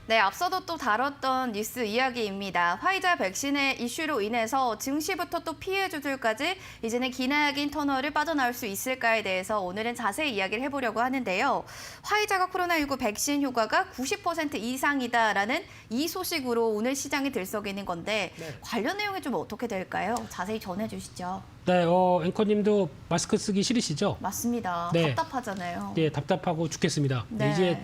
네, 앞서도 또 다뤘던 뉴스 이야기입니다. 화이자 백신의 이슈로 인해서 증시부터 또 피해주들까지 이제는 기나긴 터널을 빠져나올 수 있을까에 대해서 오늘은 자세히 이야기를 해보려고 하는데요. 화이자가 코로나19 백신 효과가 90% 이상이다라는 이 소식으로 오늘 시장이 들썩이는 건데 관련 내용이 좀 어떻게 될까요? 자세히 전해주시죠. 네, 앵커님도 마스크 쓰기 싫으시죠? 맞습니다. 네. 답답하잖아요. 네, 답답하고 죽겠습니다. 네. 이제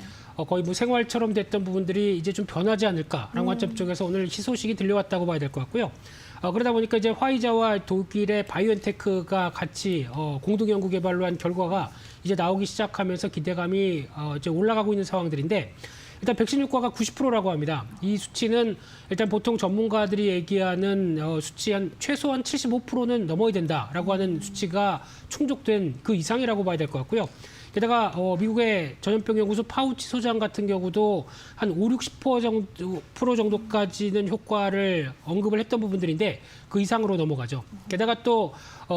거의 뭐 생활처럼 됐던 부분들이 이제 좀 변하지 않을까라는 관점 쪽에서 오늘 희소식이 들려왔다고 봐야 될 것 같고요. 그러다 보니까 이제 화이자와 독일의 바이오엔테크가 같이 공동 연구 개발로 한 결과가 이제 나오기 시작하면서 기대감이 이제 올라가고 있는 상황들인데 일단 백신 효과가 90%라고 합니다. 이 수치는 일단 보통 전문가들이 얘기하는 수치 한 최소한 75%는 넘어야 된다라고 하는 수치가 충족된 그 이상이라고 봐야 될 것 같고요. 게다가 미국의 전염병 연구소 파우치 소장 같은 경우도 한 50-60% 정도까지는 효과를 언급을 했던 부분들인데 그 이상으로 넘어가죠. 게다가 또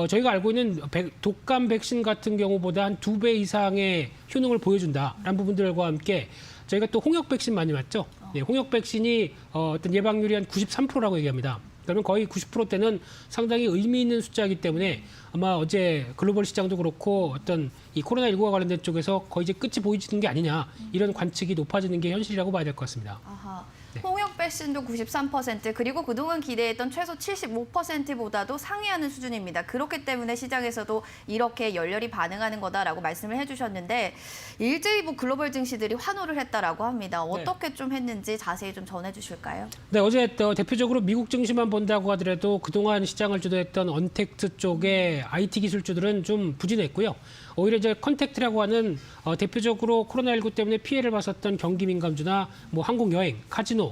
저희가 알고 있는 독감 백신 같은 경우보다 한 2배 이상의 효능을 보여준다라는 부분들과 함께 저희가 또 홍역 백신 많이 맞죠? 네, 홍역 백신이 어떤 예방률이 한 93%라고 얘기합니다. 그러면 거의 90%대는 상당히 의미 있는 숫자이기 때문에 아마 어제 글로벌 시장도 그렇고 어떤 이 코로나19와 관련된 쪽에서 거의 이제 끝이 보이지는 게 아니냐 이런 관측이 높아지는 게 현실이라고 봐야 될 것 같습니다. 아하. 네. 홍역 백신도 93% 그리고 그동안 기대했던 최소 75%보다도 상회하는 수준입니다. 그렇기 때문에 시장에서도 이렇게 열렬히 반응하는 거다라고 말씀을 해주셨는데 일제히 글로벌 증시들이 환호를 했다라고 합니다. 어떻게 좀 했는지 자세히 좀 전해주실까요? 네, 어제 대표적으로 미국 증시만 본다고 하더라도 그동안 시장을 주도했던 언택트 쪽의 IT 기술주들은 좀 부진했고요. 오히려 이제 컨택트라고 하는 대표적으로 코로나19 때문에 피해를 봤었던 경기 민감주나 뭐 항공 여행, 카지노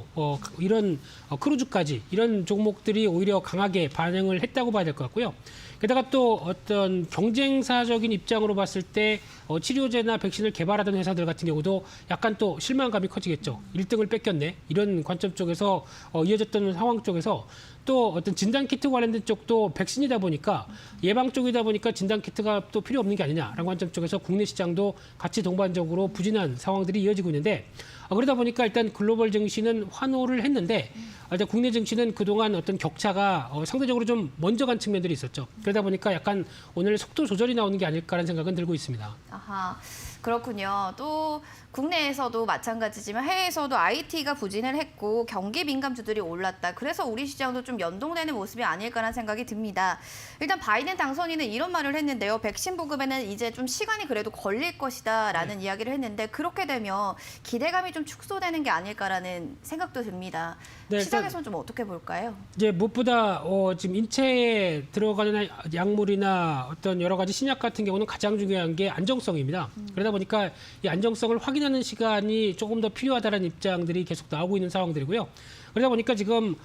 이런 크루즈까지 이런 종목들이 오히려 강하게 반응을 했다고 봐야 될 것 같고요. 게다가 또 어떤 경쟁사적인 입장으로 봤을 때 치료제나 백신을 개발하던 회사들 같은 경우도 약간 또 실망감이 커지겠죠. 1등을 뺏겼네. 이런 관점 쪽에서 이어졌던 상황 쪽에서 또 어떤 진단키트 관련된 쪽도 백신이다 보니까 예방 쪽이다 보니까 진단키트가 또 필요 없는 게 아니냐라는 관점 쪽에서 국내 시장도 같이 동반적으로 부진한 상황들이 이어지고 있는데 그러다 보니까 일단 글로벌 증시는 환호를 했는데 일단 국내 증시는 그동안 어떤 격차가 상대적으로 좀 먼저 간 측면들이 있었죠. 그러다 보니까 약간 오늘 속도 조절이 나오는 게 아닐까라는 생각은 들고 있습니다. 아하, 그렇군요. 또 국내에서도 마찬가지지만 해외에서도 IT가 부진을 했고 경기 민감주들이 올랐다. 그래서 우리 시장도 좀 연동되는 모습이 아닐까라는 생각이 듭니다. 일단 바이든 당선인은 이런 말을 했는데요. 백신 보급에는 이제 좀 시간이 그래도 걸릴 것이다라는 이야기를 했는데 그렇게 되면 기대감이 좀 축소되는 게 아닐까라는 생각도 듭니다. 네, 시장에서는 좀 어떻게 볼까요? 이제 무엇보다 지금 인체에 들어가는 약물이나 어떤 여러 가지 신약 같은 경우는 가장 중요한 게 안정성입니다. 그러다 보니까 이 안정성을 확인하는 시간이 조금 더 필요하다는 입장들이 계속 나오고 있는 상황들이고요. 그러다 보니까 지금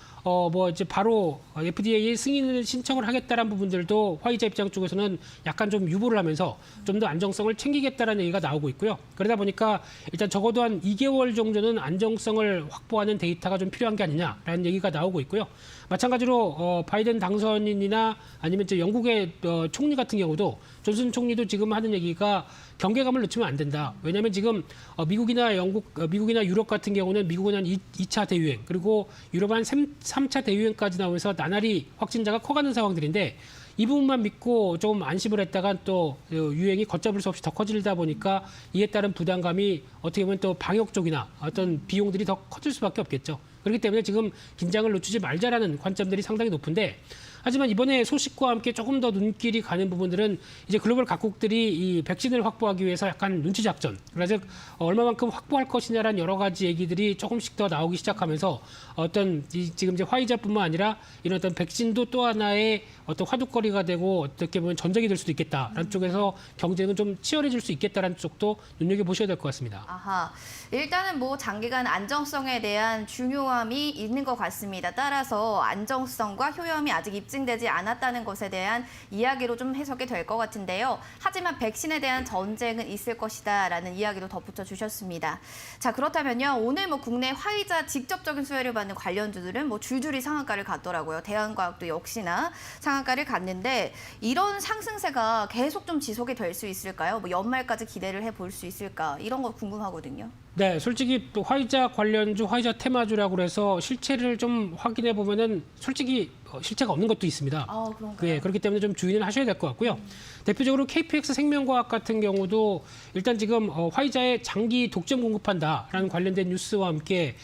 이제 바로 FDA 승인을 신청을 하겠다는 부분들도 화이자 입장 쪽에서는 약간 좀 유보를 하면서 좀 더 안정성을 챙기겠다는 얘기가 나오고 있고요. 그러다 보니까 일단 적어도 한 2개월 정도는 안정성을 확보하는 데이터가 좀 필요한 게 아니냐라는 얘기가 나오고 있고요. 마찬가지로 바이든 당선인이나 아니면 이제 영국의 총리 같은 경우도 존슨 총리도 지금 하는 얘기가 경계감을 늦추면 안 된다. 왜냐하면 지금 미국이나 유럽 같은 경우는 미국은 한 2차 대유행 그리고 유럽은 한 3차 대유행까지 나오면서 나날이 확진자가 커가는 상황들인데 이 부분만 믿고 좀 안심을 했다가 또 유행이 걷잡을 수 없이 더 커지다 보니까 이에 따른 부담감이 어떻게 보면 또 방역 쪽이나 어떤 비용들이 더 커질 수밖에 없겠죠. 그렇기 때문에 지금 긴장을 늦추지 말자라는 관점들이 상당히 높은데 하지만 이번에 소식과 함께 조금 더 눈길이 가는 부분들은 이제 글로벌 각국들이 이 백신을 확보하기 위해서 약간 눈치 작전, 그래서 얼마만큼 확보할 것이냐라는 여러 가지 얘기들이 조금씩 더 나오기 시작하면서 어떤 지금 이제 화이자뿐만 아니라 이런 어떤 백신도 또 하나의 어떤 화두거리가 되고 어떻게 보면 전쟁이 될 수도 있겠다라는 쪽에서 경쟁은 좀 치열해질 수 있겠다라는 쪽도 눈여겨보셔야 될 것 같습니다. 아하, 일단은 장기간 안정성에 대한 중요함이 있는 것 같습니다. 따라서 안정성과 효용이 아직 입증 입증되지 않았다는 것에 대한 이야기로 좀 해석이 될 것 같은데요. 하지만 백신에 대한 전쟁은 있을 것이다라는 이야기도 덧붙여 주셨습니다. 자, 그렇다면요. 오늘 뭐 국내 화이자 직접적인 수혜를 받는 관련주들은 뭐 줄줄이 상한가를 갔더라고요. 대한과학도 역시나 상한가를 갔는데 이런 상승세가 계속 좀 지속이 될 수 있을까요? 뭐 연말까지 기대를 해볼 수 있을까? 이런 거 궁금하거든요. 네, 솔직히 또 화이자 관련주, 화이자 테마주라고 해서 실체를 좀 확인해 보면은 솔직히 실체가 없는 것도 있습니다. 아, 그런가요? 예, 그렇기 때문에 좀 주의는 하셔야 될 것 같고요. 대표적으로 KPX 생명과학 같은 경우도 일단 지금 화이자에 장기 독점 공급한다라는 관련된 뉴스와 함께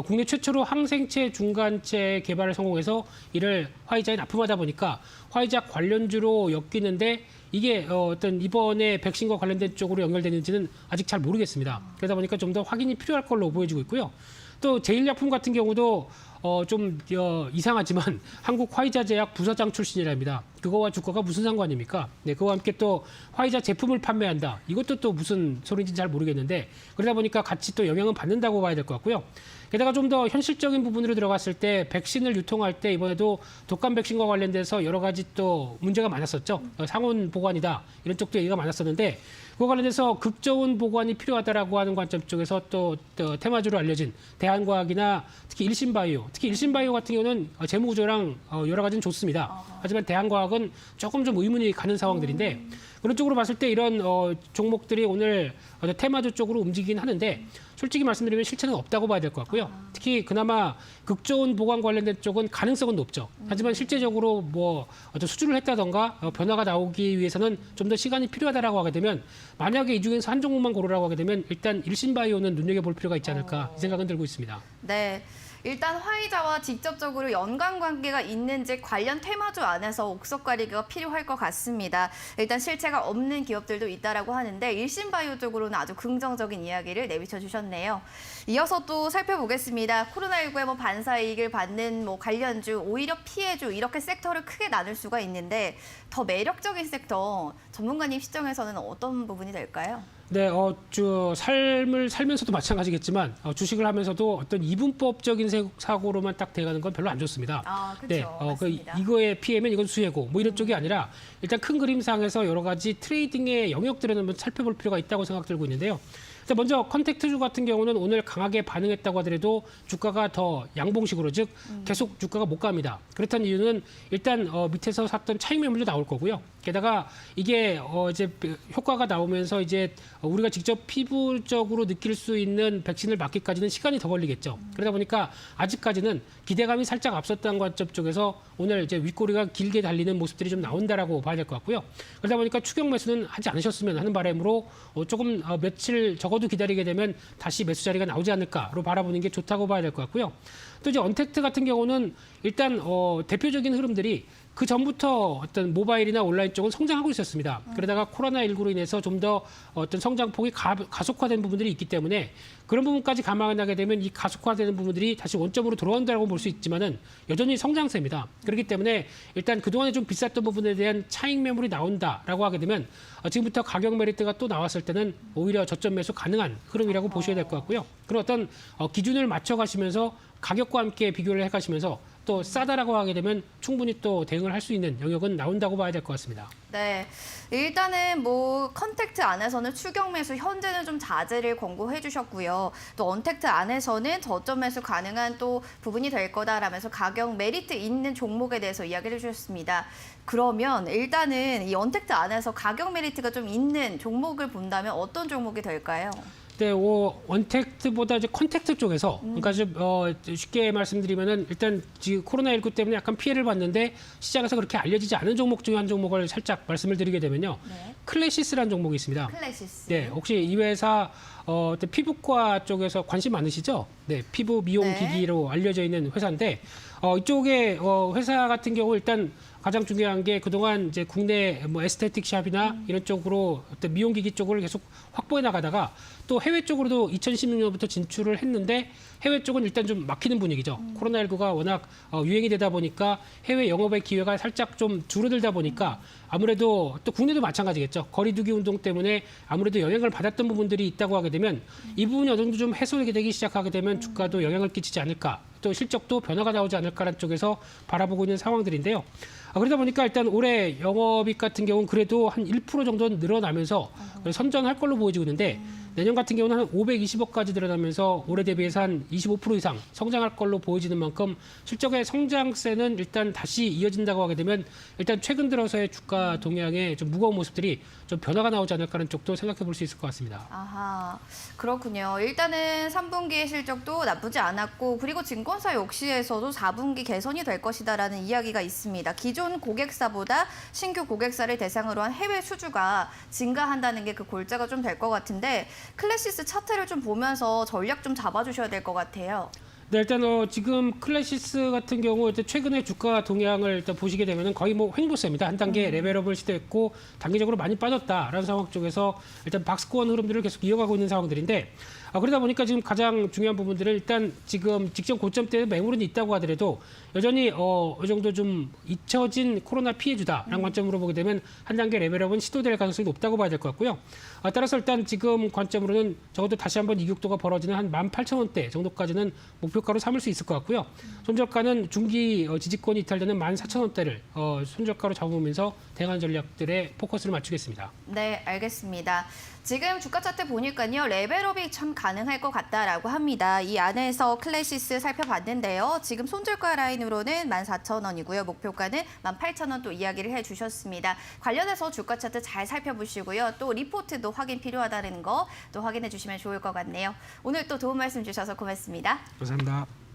국내 최초로 항생체 중간체 개발을 성공해서 이를 화이자에 납품하다 보니까 화이자 관련주로 엮이는데 이게 어떤 이번에 백신과 관련된 쪽으로 연결되는지는 아직 잘 모르겠습니다. 그러다 보니까 좀 더 확인이 필요할 걸로 보여지고 있고요. 또 제일약품 같은 경우도 좀 이상하지만 한국 화이자제약 부사장 출신이랍니다. 그거와 주가가 무슨 상관입니까? 네, 그와 함께 또 화이자 제품을 판매한다. 이것도 또 무슨 소리인지 잘 모르겠는데 그러다 보니까 같이 또 영향은 받는다고 봐야 될 것 같고요. 게다가 좀 더 현실적인 부분으로 들어갔을 때 백신을 유통할 때 이번에도 독감 백신과 관련돼서 여러 가지 또 문제가 많았었죠. 상온 보관이다. 이런 쪽도 얘기가 많았었는데 그와 관련해서 극저온 보관이 필요하다라고 하는 관점 쪽에서 또 테마주로 알려진 대한과학이나 특히 일신바이오, 특히 일신바이오 같은 경우는 재무구조랑 여러 가지는 좋습니다. 하지만 대한과학은 조금 좀 의문이 가는 상황들인데 그런 쪽으로 봤을 때 이런 종목들이 오늘 테마주 쪽으로 움직이긴 하는데 솔직히 말씀드리면 실체는 없다고 봐야 될 것 같고요. 특히 그나마 극저온 보관 관련된 쪽은 가능성은 높죠. 하지만 실제적으로 뭐 어떤 수주를 했다던가 변화가 나오기 위해서는 좀 더 시간이 필요하다라고 하게 되면 만약에 이 중에서 한 종목만 고르라고 하게 되면 일단 일신바이오는 눈여겨볼 필요가 있지 않을까 이 생각은 들고 있습니다. 네. 일단 화이자와 직접적으로 연관관계가 있는지 관련 테마주 안에서 옥석가리기가 필요할 것 같습니다. 일단 실체가 없는 기업들도 있다라고 하는데 일신바이오 쪽으로는 아주 긍정적인 이야기를 내비쳐 주셨네요. 이어서 또 살펴보겠습니다. 코로나19의 뭐 반사이익을 받는 뭐 관련주, 오히려 피해주 이렇게 섹터를 크게 나눌 수가 있는데 더 매력적인 섹터 전문가님 시점에서는 어떤 부분이 될까요? 네, 삶을 살면서도 마찬가지겠지만 주식을 하면서도 어떤 이분법적인 사고로만 딱 돼가는 건 별로 안 좋습니다. 아, 그렇죠. 네, 맞습니다. 이거에 피해면 이건 수혜고 뭐 이런 쪽이 아니라 일단 큰 그림상에서 여러 가지 트레이딩의 영역들을 한번 살펴볼 필요가 있다고 생각 들고 있는데요. 먼저 컨택트주 같은 경우는 오늘 강하게 반응했다고 하더라도 주가가 더 양봉식으로 즉 계속 주가가 못 갑니다. 그렇다는 이유는 일단 밑에서 샀던 차익 매물도 나올 거고요. 게다가 이게 이제 효과가 나오면서 이제 우리가 직접 피부적으로 느낄 수 있는 백신을 맞기까지는 시간이 더 걸리겠죠. 그러다 보니까 아직까지는 기대감이 살짝 앞섰다는 관점 쪽에서 오늘 이제 윗꼬리가 길게 달리는 모습들이 좀 나온다라고 봐야 될 것 같고요. 그러다 보니까 추격 매수는 하지 않으셨으면 하는 바람으로 조금 며칠 적어도 기다리게 되면 다시 매수 자리가 나오지 않을까로 바라보는 게 좋다고 봐야 될 것 같고요. 또 이제 언택트 같은 경우는 일단 대표적인 흐름들이 그 전부터 어떤 모바일이나 온라인 쪽은 성장하고 있었습니다. 그러다가 코로나19로 인해서 좀 더 어떤 성장폭이 가속화된 부분들이 있기 때문에 그런 부분까지 감안하게 되면 이 가속화되는 부분들이 다시 원점으로 돌아온다고 볼 수 있지만은 여전히 성장세입니다. 그렇기 때문에 일단 그동안에 좀 비쌌던 부분에 대한 차익 매물이 나온다라고 하게 되면 지금부터 가격 메리트가 또 나왔을 때는 오히려 저점 매수 가능한 흐름이라고 보셔야 될 것 같고요. 그런 어떤 기준을 맞춰가시면서 가격과 함께 비교를 해가시면서 또 싸다라고 하게 되면 충분히 또 대응을 할 수 있는 영역은 나온다고 봐야 될 것 같습니다. 네, 일단은 뭐 컨택트 안에서는 추격 매수 현재는 좀 자제를 권고해 주셨고요. 또 언택트 안에서는 저점 매수 가능한 또 부분이 될 거다라면서 가격 메리트 있는 종목에 대해서 이야기를 해주셨습니다. 그러면 일단은 이 언택트 안에서 가격 메리트가 좀 있는 종목을 본다면 어떤 종목이 될까요? 네, 언택트보다 이제 컨택트 쪽에서, 그러니까 좀 쉽게 말씀드리면은 일단 지금 코로나19 때문에 약간 피해를 봤는데 시장에서 그렇게 알려지지 않은 종목 중에 한 종목을 살짝 말씀을 드리게 되면요, 네. 클래시스라는 종목이 있습니다. 클래시스. 네, 혹시 이 회사 피부과 쪽에서 관심 많으시죠? 네, 피부 미용 네. 기기로 알려져 있는 회사인데 이쪽에 회사 같은 경우 일단 가장 중요한 게 그동안 이제 국내 뭐 에스테틱 샵이나 이런 쪽으로 어떤 미용 기기 쪽을 계속 확보해 나가다가 또 해외 쪽으로도 2016년부터 진출을 했는데 해외 쪽은 일단 좀 막히는 분위기죠. 코로나19가 워낙 유행이 되다 보니까 해외 영업의 기회가 살짝 좀 줄어들다 보니까 아무래도 또 국내도 마찬가지겠죠. 거리두기 운동 때문에 아무래도 영향을 받았던 부분들이 있다고 하게 되면 이 부분이 어느 정도 좀 해소되게 되기 시작하게 되면 주가도 영향을 끼치지 않을까. 또 실적도 변화가 나오지 않을까라는 쪽에서 바라보고 있는 상황들인데요. 그러다 보니까 일단 올해 영업이익 같은 경우는 그래도 한 1% 정도는 늘어나면서 선전할 걸로 보여지고 있는데 내년 같은 경우는 한 520억까지 늘어나면서 올해 대비해서 한 25% 이상 성장할 걸로 보여지는 만큼 실적의 성장세는 일단 다시 이어진다고 하게 되면 일단 최근 들어서의 주가 동향에 좀 무거운 모습들이 좀 변화가 나오지 않을까 하는 쪽도 생각해 볼 수 있을 것 같습니다. 아하, 그렇군요. 일단은 3분기의 실적도 나쁘지 않았고 그리고 증권사 역시에서도 4분기 개선이 될 것이다라는 이야기가 있습니다. 기존 고객사보다 신규 고객사를 대상으로 한 해외 수주가 증가한다는 게 그 골자가 좀 될 것 같은데 클래시스 차트를 좀 보면서 전략 좀 잡아주셔야 될 것 같아요. 네, 일단 지금 클래시스 같은 경우 일단 최근에 주가 동향을 일단 보시게 되면은 거의 뭐 횡보세입니다. 한 단계 레벨업을 시도했고 단기적으로 많이 빠졌다라는 상황 쪽에서 일단 박스권 흐름들을 계속 이어가고 있는 상황들인데 그러다 보니까 지금 가장 중요한 부분들은 일단 지금 직전 고점대에 매물은 있다고 하더라도 여전히 어느 정도 좀 잊혀진 코로나 피해주다라는 관점으로 보게 되면 한 단계 레벨업은 시도될 가능성이 높다고 봐야 될 것 같고요. 따라서 일단 지금 관점으로는 적어도 다시 한번 이격도가 벌어지는 한 18,000원대 정도까지는 목표가로 삼을 수 있을 것 같고요. 손절가는 중기 지지권이 이탈되는 14,000원대를 손절가로 잡으면서 대응하는 전략들에 포커스를 맞추겠습니다. 네, 알겠습니다. 지금 주가 차트 보니까요. 레벨업이 참 가능할 것 같다라고 합니다. 이 안에서 클래시스 살펴봤는데요. 지금 손절가 라인으로는 14,000원이고요. 목표가는 18,000원 또 이야기를 해주셨습니다. 관련해서 주가 차트 잘 살펴보시고요. 또 리포트도 확인 필요하다는 거 또 확인해 주시면 좋을 것 같네요. 오늘 또 도움 말씀 주셔서 고맙습니다. 감사합니다.